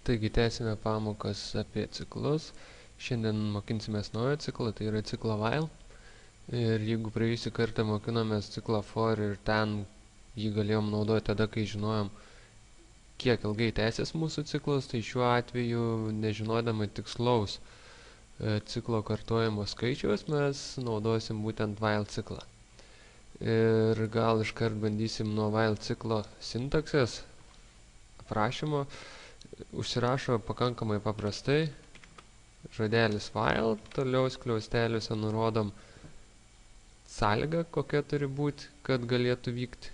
Taigi tęsime pamokas apie ciklus. Šiandien mokinsimės naujo ciklo, tai yra ciklo while. Ir jeigu praėjusį kartą mokinomės ciklą for ir ten jį galėjom naudoti tada, kai žinojom, kiek ilgai tęsės mūsų ciklas, tai šiuo atveju, nežinodami tikslaus ciklo kartojimo skaičiaus, mes naudosim būtent while ciklą. Ir gal iškart bandysim nuo while ciklo sintaksės aprašymo. Užsirašo pakankamai paprastai žodelis while, toliau skliausteliuose nurodom sąlygą, kokia turi būti, kad galėtų vykti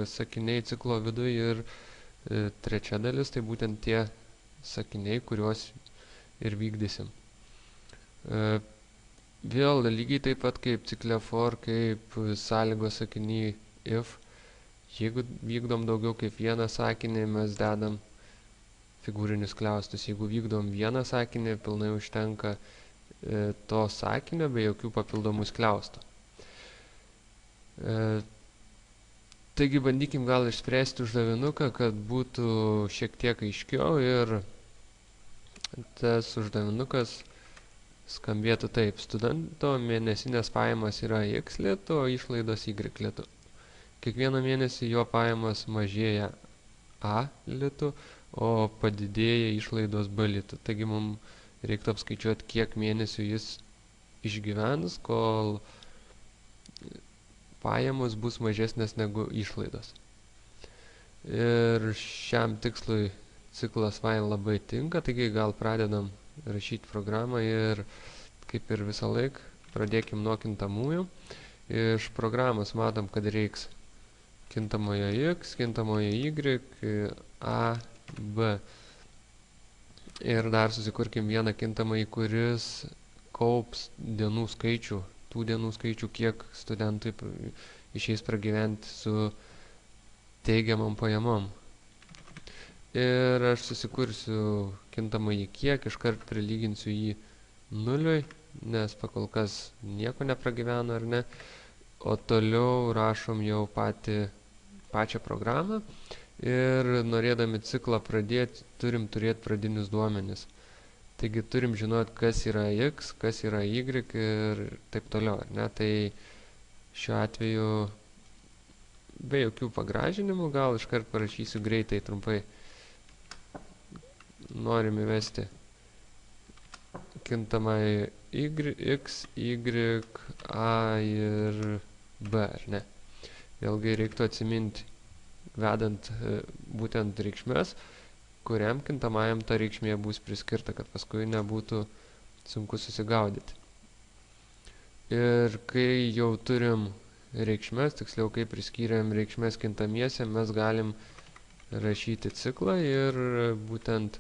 sakiniai ciklo viduje, ir trečia dalis, tai būtent tie sakiniai, kuriuos ir vykdysim. Vėl lygiai taip pat kaip cikle for, kaip sąlygos sakiny if, jeigu vykdom daugiau kaip vieną sakinį, mes dedam figūrinius skliaustus. Jeigu vykdom vieną sakinį, pilnai užtenka to sakinio be jokių papildomų skliaustų. Taigi bandykim gal išspręsti uždavinuką, kad būtų šiek tiek aiškiau, ir tas uždavinukas skambėtų taip. Studento mėnesinės pajamas yra x litų, o išlaidos y litų. Kiekvieną mėnesį jo pajamas mažėja a litų, o padidėja išlaidos b litų. Taigi mums reiktų apskaičiuoti, kiek mėnesių jis išgyvens, kol pajamos bus mažesnės negu išlaidos. Ir šiam tikslui ciklas while labai tinka, taigi gal pradedam rašyti programą ir kaip ir visą laiką pradėkim nuo kintamųjų. Iš programos matom, kad reiks kintamojo x, kintamojo y, a, b. Ir dar susikurkim vieną kintamąjį, kuris kaups dienų skaičių, tų dienų skaičių, kiek studentui išeis pragyventi su teigiamam pajamom. Ir aš susikursiu kintamąjį kiek, iškart prilyginsiu jį nuliui, nes pakol kas nieko nepragyveno, ar ne. O toliau rašom jau pačią programą. Ir norėdami ciklą pradėti, turim turėti pradinius duomenis. Taigi turim žinoti, kas yra x, kas yra y ir taip toliau, ar ne? Tai šiuo atveju be jokių pagražinimų, gal iškart parašysiu greitai, trumpai. Norim įvesti kintamąjį x, y, a ir b, ar ne? Vėlgi reiktų atsiminti, vedant būtent reikšmės, kuriam kintamajam ta reikšmė bus priskirta, kad paskui nebūtų sunku susigaudyti. Ir kai jau turim reikšmės, tiksliau kai priskyrėm reikšmės kintamiesiem, mes galim rašyti ciklą ir būtent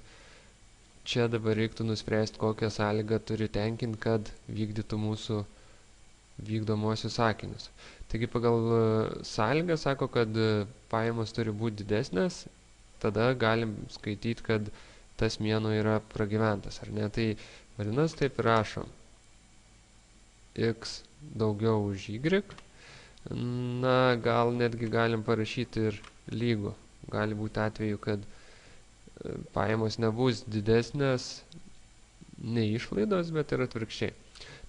čia dabar reiktų nuspręsti, kokią sąlygą turi tenkinti, kad vykdytų mūsų vykdomosius sakinius. Taigi pagal sąlygą sako, kad pajamos turi būti didesnės, tada galim skaityti, kad tas mėnuo yra pragyventas, ar ne? Tai vadinasi, taip rašom x daugiau už y. Na, gal netgi galim parašyti ir lygų. Gali būti atveju, kad pajamos nebus didesnės nei išlaidos, bet ir atvirkščiai.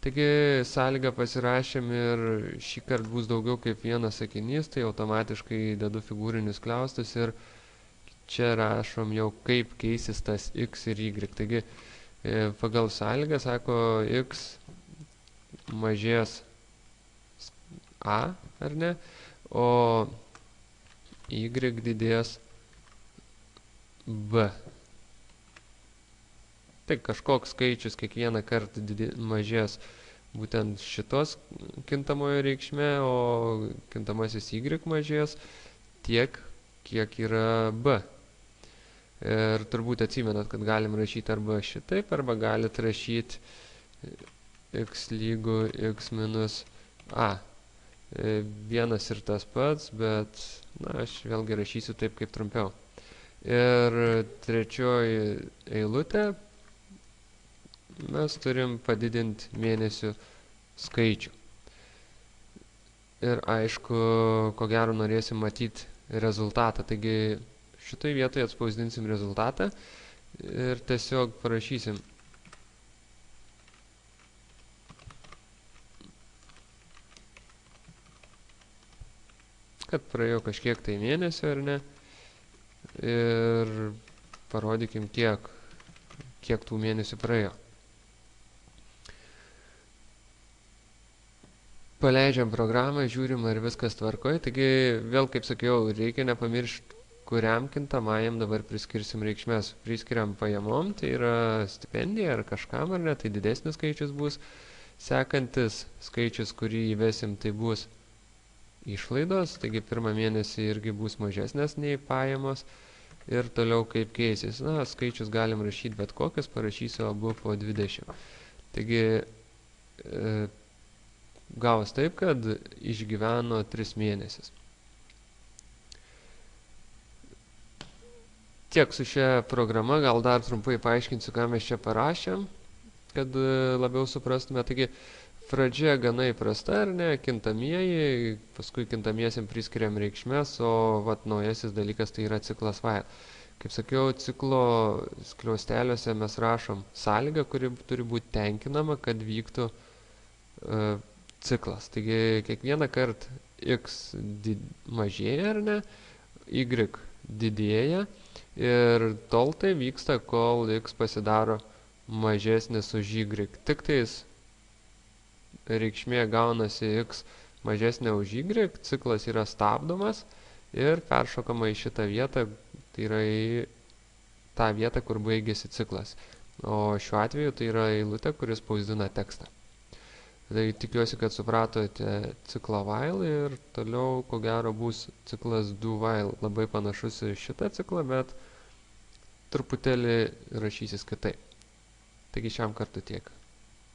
Taigi sąlygą pasirašėm ir šį kartą bus daugiau kaip vienas sakinys, tai automatiškai dedu figūrinius skliaustus ir čia rašom jau kaip keisis tas x ir y. Taigi pagal sąlygą sako x mažės a, ar ne, o y didės b. Tai kažkoks skaičius kiekvieną kartą mažės būtent šitos kintamojo reikšmė, o kintamasis y mažės tiek, kiek yra b. Ir turbūt atsimenat, kad galim rašyti arba šitaip, arba galit rašyti x lygų x minus a. Vienas ir tas pats, bet na, aš vėlgi rašysiu taip, kaip trumpiau. Ir trečioji eilutė mes turim padidinti mėnesių skaičių. Ir aišku, ko gero norėsim matyti rezultatą. Taigi šitoj vietoje atspausdinsim rezultatą ir tiesiog parašysim kad praėjo kažkiek tai mėnesių, ar ne, ir parodykim, kiek tų mėnesių praėjo. Paleidžiam programą, žiūrim, ar viskas tvarkoj. Taigi, vėl, kaip sakiau, reikia nepamiršti, kuriam kintamajam dabar priskirsim reikšmes. Priskiriam pajamom, tai yra stipendija ar kažkam, ar ne, tai didesnis skaičius bus. Sekantis skaičius, kurį įvesim, tai bus išlaidos, taigi pirmą mėnesį irgi bus mažesnės nei pajamos. Ir toliau kaip keisis. Na, skaičius galim rašyti bet kokius, parašysiu abu po 20. Taigi, gavos taip, kad išgyveno 3 mėnesius. Tiek su šia programa, gal dar trumpai paaiškinsiu, ką mes čia parašėm, kad labiau suprastume. Taigi, pradžia gana įprasta, ar ne, kintamieji, paskui kintamiesiam priskiriam reikšmes, o vat naujasis dalykas tai yra ciklas while. Kaip sakiau, ciklo skliausteliuose mes rašom sąlygą, kuri turi būti tenkinama, kad vyktų ciklas. Taigi, kiekvieną kartą x mažėja, ar ne, y didėja ir tol tai vyksta, kol x pasidaro mažesnis už y. Tik tais reikšmė gaunasi x mažesnė už y, ciklas yra stabdomas ir peršokama į šitą vietą, tai yra į tą vietą, kur baigėsi ciklas. O šiuo atveju tai yra eilutė, kuris spausdina tekstą. Tai tikiuosi, kad supratote ciklą while ir toliau, ko gero, bus ciklas do while, labai panašus į šitą ciklą, bet truputėlį rašysis kitaip. Taigi šiam kartu tiek.